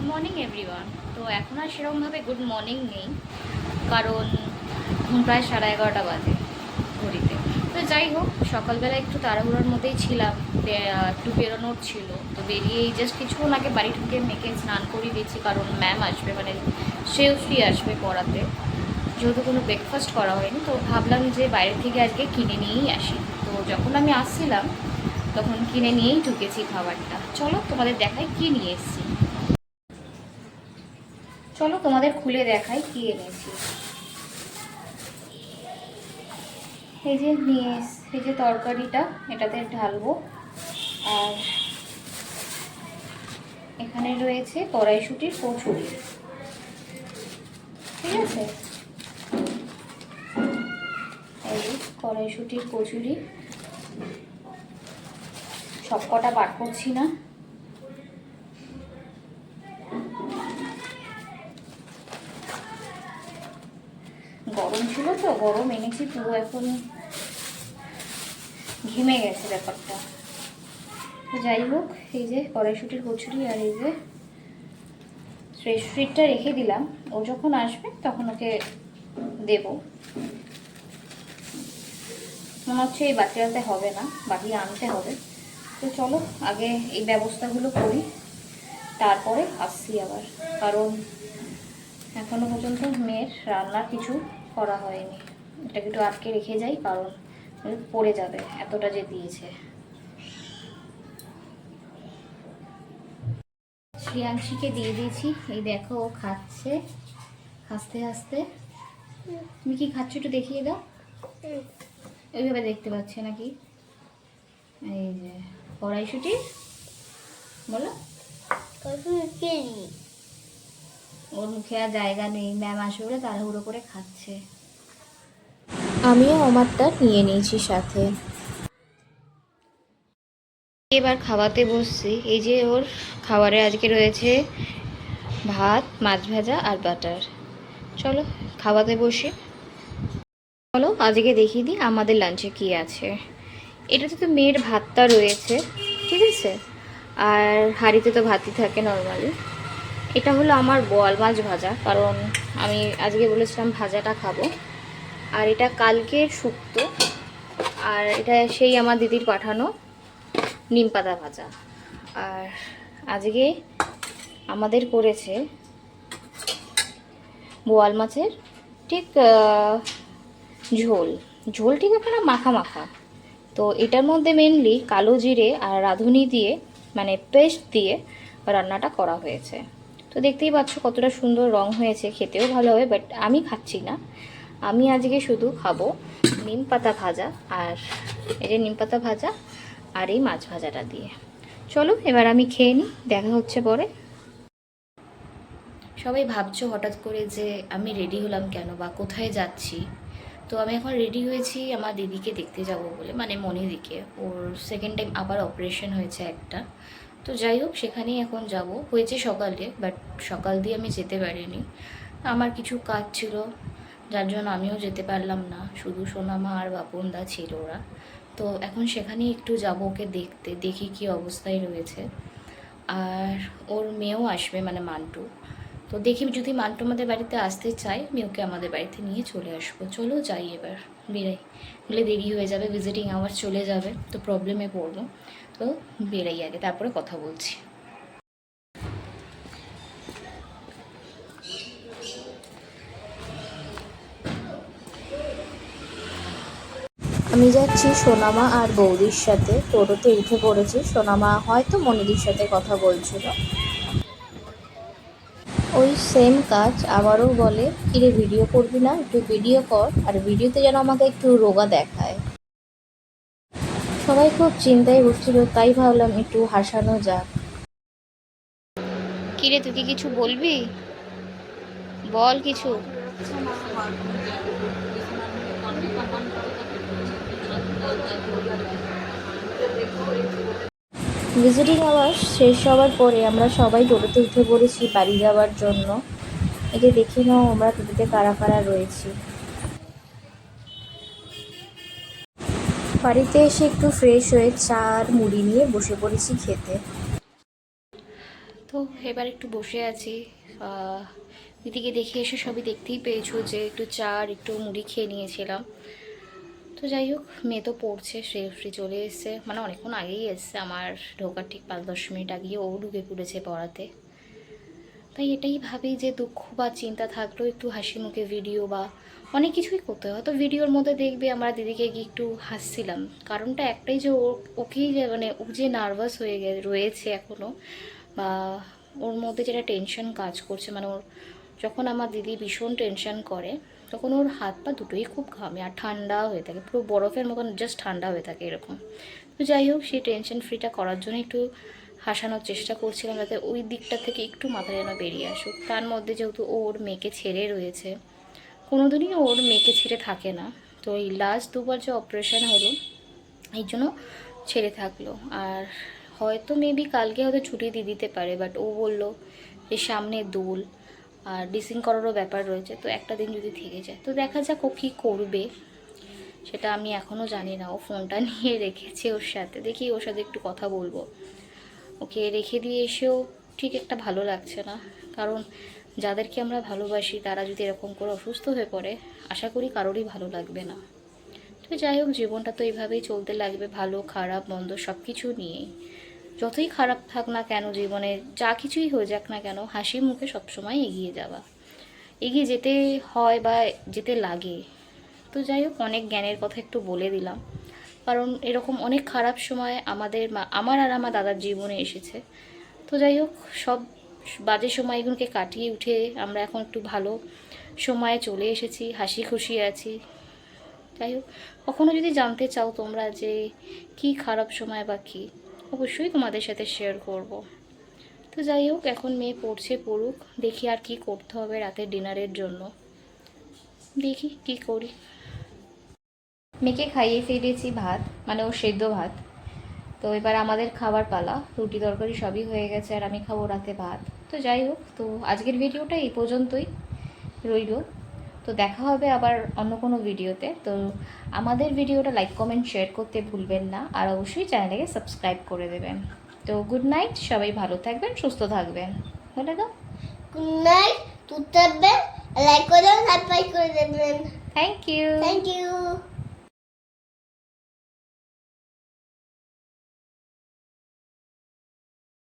Morning everyone. তো এখন আর সেরকমভাবে গুড মর্নিং নেই, কারণ এখন প্রায় 11:30 বাজে ঘড়িতে। তো যাই হোক, সকালবেলা একটু তাড়াহুড়োর মধ্যেই ছিলাম, একটু বেরোনোর ছিল। তো বেরিয়েই জাস্ট কিছুক্ষণ আগে বাড়ি ঢুকে মেয়েকে স্নান করিয়ে দিয়েছি, কারণ ম্যাম আসবে, মানে সেও ফ্রি আসবে পড়াতে। যেহেতু কোনো ব্রেকফাস্ট করা হয়নি, তো ভাবলাম যে বাইরে থেকে আজকে কিনে নিয়েই আসি। তো যখন আমি আসছিলাম তখন কিনে নিয়েই ঢুকেছি খাবারটা। চলো তোমাদের দেখাই কি নিয়ে এসেছি। চলো তোমাদের খুলে দেখাই কি এনেছি। এই যে নিয়ে এই যে তরকারিটা, এটাতে ঢালবো। আর এখানে রয়েছে কড়াইশুঁটির কচুরি, ঠিক আছে। এই যে কড়াইশুঁটির কচুরি, সব কটা বার করছি না। গরম ছিল তো, গরম এনেছি পুরো, এখন ঘেমে গেছে ব্যাপারটা। তো যাই হোক, এই যে কড়াইশুঁটির কচুরি, আর এই যে ফ্রেশ ফ্রিটটা রেখে দিলাম, ও যখন আসবে তখন ওকে দেব। মনে হচ্ছে এই বাটিটাতে হবে না, বাটি আনতে হবে। তো চলো আগে এই ব্যবস্থাগুলো করি, তারপরে আসছি আবার। কারণ এখনো পর্যন্ত মেয়ের রান্না কিছু করা হয়নি। এটাকে একটু আটকে রেখে যাই, কারণ পড়ে যাবে এতটা যে দিয়েছে। শ্রিয়াংশীকে দিয়ে দিয়েছি, এই দেখো ও খাচ্ছে হাসতে হাসতে। তুমি কি খাচ্ছ একটু দেখিয়ে দাও। ওইভাবে দেখতে পাচ্ছে নাকি? এই যে কড়াইশুঁটি, বলো। ওর মুখে আর জায়গা নেই, ম্যাম আসবে বলে তাড়াহুড়ো করে খাচ্ছে। আমিও আমারটা নিয়ে নিয়েছি সাথে। এবার খাওয়াতে বসছি। এই যে ওর খাবারে আজকে রয়েছে ভাত, মাছ ভাজা আর বাটার। চলো খাওয়াতে বসি। চলো আজকে দেখিয়ে দিই আমাদের লাঞ্চে কি আছে। এটাতে তো মেয়ের ভাতটা রয়েছে, ঠিক আছে। আর হাঁড়িতে তো ভাতই থাকে নর্মালি। এটা হলো আমার বোয়াল মাছ ভাজা, কারণ আমি আজকে বলেছিলাম ভাজাটা খাবো। আর এটা কালকের শুক্তো। আর এটা সেই আমার দিদির পাঠানো নিম পাতা ভাজা। আর আজকে আমাদের করেছে বোয়াল মাছের ঠিক ঝোল। ঝোল ঠিক একটা মাখা মাখা। তো এটার মধ্যে মেনলি কালো জিরে আর রাঁধুনি দিয়ে, মানে পেস্ট দিয়ে রান্নাটা করা হয়েছে। তো দেখতেই পাচ্ছ কতটা সুন্দর রং হয়েছে, খেতেও ভালো হবে। বাট আমি খাচ্ছি না, আমি আজকে শুধু খাবো নিম পাতা ভাজা। আর এই যে নিম পাতা ভাজা আর এই মাছ ভাজাটা দিয়ে। চলো এবার আমি খেয়ে নিই, দেখা হচ্ছে পরে। সবাই ভাবছো হঠাৎ করে যে আমি রেডি হলাম কেন বা কোথায় যাচ্ছি। তো আমি এখন রেডি হয়েছি আমার দিদিকে দেখতে যাব বলে, মানে মনিদিকে। ওর সেকেন্ড টাইম আবার অপারেশন হয়েছে একটা। তো যাই হোক, সেখানেই এখন যাব। হয়েছে সকালে, বাট সকাল দিয়ে আমি যেতে পারিনি, আমার কিছু কাজ ছিল, যার জন্য আমিও যেতে পারলাম না। শুধু সোনামা আর বাপনদা ছিল ওরা। তো এখন সেখানেই একটু যাব ওকে দেখতে, দেখি কি অবস্থায় রয়েছে। আর ওর মেয়েও আসবে, মানে মান্টু। তো দেখি যদি মান্টু আমাদের বাড়িতে আসতে চায়, আমি ওকে আমাদের বাড়িতে নিয়ে চলে আসবো। চলো যাই এবার, বেরাই। বলে দেরি হয়ে যাবে, ভিজিটিং আওয়ার চলে যাবে, তো প্রবলেমে পড়বো। তো বেরাই আগে, তারপরে কথা বলছি। আমি যাচ্ছি সোনামা আর বৌদির সাথে। টোটোতে উঠে পড়েছি। সোনামা হয়তো মনিদির সাথে কথা বলছিল। ওই সেম কাজ আবারও বলে, কিরে ভিডিও করবি না, একটু ভিডিও কর। আর ভিডিওতে যেন আমাকে একটু রোগা দেখায়। সবাই খুব চিন্তায় উঠছিল, তাই ভাবলাম একটু হাসানো যাক। কিরে তুই কি কিছু বলবি? বল কিছু। ভিজিটিং আওয়ার শেষ হওয়ার পরে আমরা সবাই টোটোতে উঠে পড়েছি বাড়ি যাওয়ার জন্য। এই যে দেখে নাও আমরা টোটোতে কারা কারা রয়েছি। বাড়িতে এসে একটু ফ্রেশ হয়ে চা আর মুড়ি নিয়ে বসে পড়েছি খেতে। তো তো এবার একটু বসে আছি। দিদিকে দেখে এসে সবই দেখতেই পেয়েছো যে একটু চা আর একটু মুড়ি খেয়ে নিয়েছিলাম। তো যাই হোক, মেয়ে তো পড়ছে, সে ফ্রি চলে এসছে, মানে অনেকক্ষণ আগেই এসছে, আমার ঢোকার ঠিক 5-10 মিনিট আগেই ও ঢুকে পড়েছে পড়াতে। তাই এটাই ভাবি যে দুঃখ বা চিন্তা থাকলেও একটু হাসি মুখে ভিডিও বা অনেক কিছুই করতে হয়। হয়তো ভিডিওর মধ্যে দেখবে আমরা দিদিকে গিয়ে একটু হাসছিলাম, কারণটা একটাই যে ওকেই যে মানে ও যে নার্ভাস হয়ে রয়েছে এখনও, বা ওর মধ্যে যেটা টেনশন কাজ করছে, মানে ওর যখন আমার দিদি ভীষণ টেনশন করে তখন ওর হাত পা দুটোই খুব ঘামে আর ঠান্ডা হয়ে থাকে, পুরো বরফের মতন জাস্ট ঠান্ডা হয়ে থাকে এরকম। তো যাই হোক, সেই টেনশন ফ্রিটা করার জন্য একটু হাসানোর চেষ্টা করছিলাম, যাতে ওই দিকটা থেকে একটু মাথা যেন বেরিয়ে আসুক। তার মধ্যে যেহেতু ওর মেয়েকে ছেড়ে রয়েছে, কোনোদিনই ওর মেয়েকে ছেড়ে থাকে না, তো এই লাস্ট 2বার যে অপারেশন হলো এই জন্য ছেড়ে থাকলো। আর হয়তো মেবি কালকে হয়তো ছুটি দিয়ে দিতে পারে, বাট ও বললো যে সামনে দোল আর ডিসিং করারও ব্যাপার রয়েছে, তো একটা দিন যদি থেকে যায় তো দেখা যাক ও কী করবে, সেটা আমি এখনও জানি না। ও ফোনটা নিয়ে রেখেছে ওর সাথে, দেখি ওর সাথে একটু কথা বলবো। ওকে রেখে দিয়ে এসেও ঠিক একটা ভালো লাগছে না, কারণ যাদেরকে আমরা ভালোবাসি তারা যদি এরকম করে অসুস্থ হয়ে পড়ে, আশা করি কারোরই ভালো লাগবে না। তো যাই হোক, জীবনটা তো এইভাবেই চলতে লাগবে, ভালো খারাপ মন্দ সব কিছু নিয়েই। যতই খারাপ থাক না কেন জীবনে, যা কিছুই হয়ে যাক না কেন, হাসি মুখে সবসময় এগিয়ে যাওয়া, এগিয়ে যেতে হয় বা যেতে লাগে। তো যাই হোক, অনেক জ্ঞানের কথা একটু বলে দিলাম, কারণ এরকম অনেক খারাপ সময় আমার আর আমার দাদার জীবনে এসেছে। তো যাই হোক, সব বাজে সময়গুলোকে কাটিয়ে উঠে আমরা এখন একটু ভালো সময়ে চলে এসেছি, হাসি খুশি আছি। যাই হোক, কখনো যদি জানতে চাও তোমরা যে কি খারাপ সময় বা কী, অবশ্যই তোমাদের সাথে শেয়ার করব। তো যাই হোক, এখন মেয়ে পড়ছে, পড়ুক, দেখি আর কি করতে হবে রাতের ডিনারের জন্য, দেখি কি করি। মেয়েকে খাইয়ে ফেলেছি ভাত, মানে ও সেদ্ধ ভাত। তো এবার আমাদের খাবার পালা, রুটি তরকারি সবই হয়ে গেছে আর আমি খাবো রাতে ভাত। তো যাই হোক, তো আজকের ভিডিওটা এই পর্যন্তই রইল। তো দেখা হবে আবার অন্য কোনো ভিডিওতে। তো আমাদের ভিডিওটা লাইক কমেন্ট শেয়ার করতে ভুলবেন না, আর অবশ্যই চ্যানেলটাকে সাবস্ক্রাইব করে দেবেন। তো গুড নাইট, সবাই ভালো থাকবেন, সুস্থ থাকবেন। বলে দাও। গুড নাইট, টুথ থাকবেন, লাইক করে দেবেন, সাবস্ক্রাইব করে দেবেন। Thank you. Thank you.